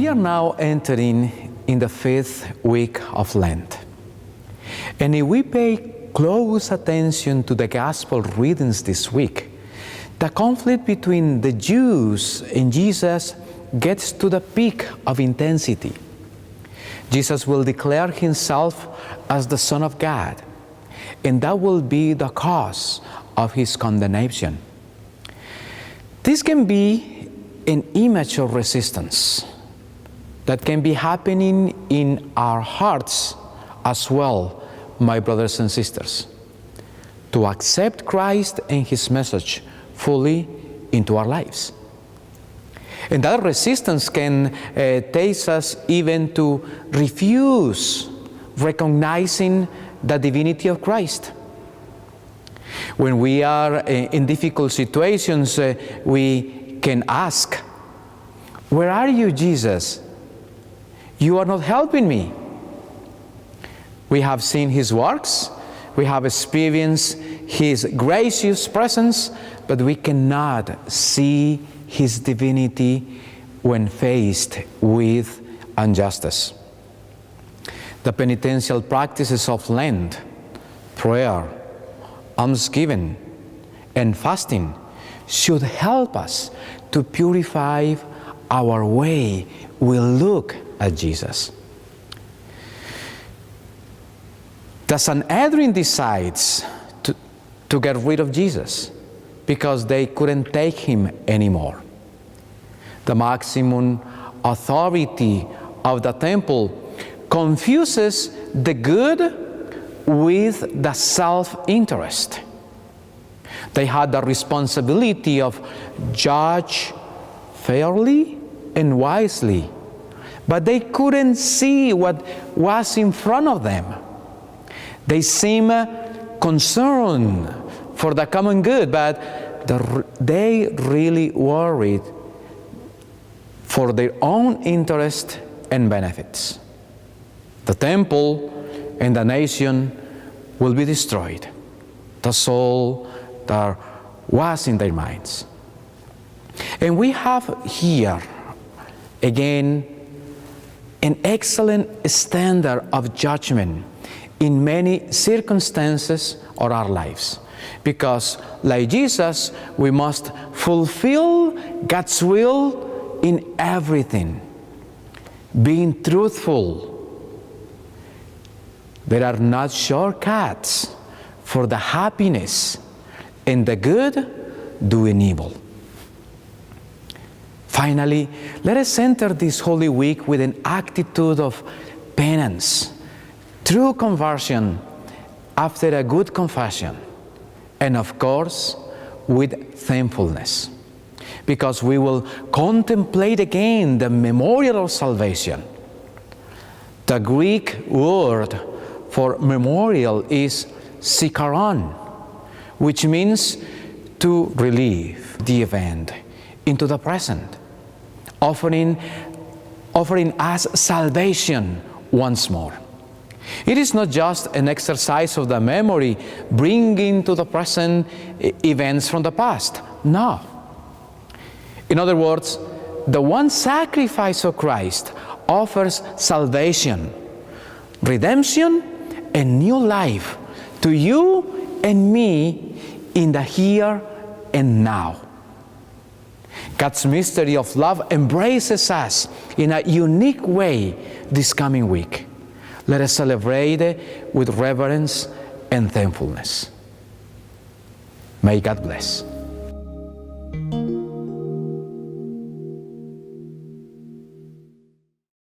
we are now entering in the 5th week of Lent. And if we pay close attention to the Gospel readings this week, the conflict between the Jews and Jesus gets to the peak of intensity. Jesus will declare himself as the Son of God, and that will be the cause of his condemnation. This can be an image of resistance that can be happening in our hearts as well, my brothers and sisters, to accept Christ and his message fully into our lives. And that resistance can take us even to refuse recognizing the divinity of Christ. When we are in difficult situations, we can ask, "Where are you, Jesus? You are not helping me." We have seen his works, we have experienced his gracious presence, but we cannot see his divinity when faced with injustice. The penitential practices of Lent, prayer, almsgiving, and fasting should help us to purify our way we look at Jesus. The Sanhedrin decides to get rid of Jesus because they couldn't take him anymore. The maximum authority of the temple confuses the good with the self-interest. They had the responsibility of judge fairly and wisely, but they couldn't see what was in front of them. They seem concerned for the common good, but they really worried for their own interest and benefits. The temple and the nation will be destroyed. That's all that was in their minds. And we have here, again, an excellent standard of judgment in many circumstances of our lives. Because, like Jesus, we must fulfill God's will in everything, being truthful. There are not shortcuts for the happiness and the good doing evil. Finally, let us enter this Holy Week with an attitude of penance, true conversion after a good confession, and of course, with thankfulness, because we will contemplate again the memorial of salvation. The Greek word for memorial is sikaron, which means to relive the event into the present, offering us salvation once more. It is not just an exercise of the memory, bringing to the present events from the past. No. In other words, the one sacrifice of Christ offers salvation, redemption, and new life to you and me in the here and now. God's mystery of love embraces us in a unique way this coming week. Let us celebrate it with reverence and thankfulness. May God bless.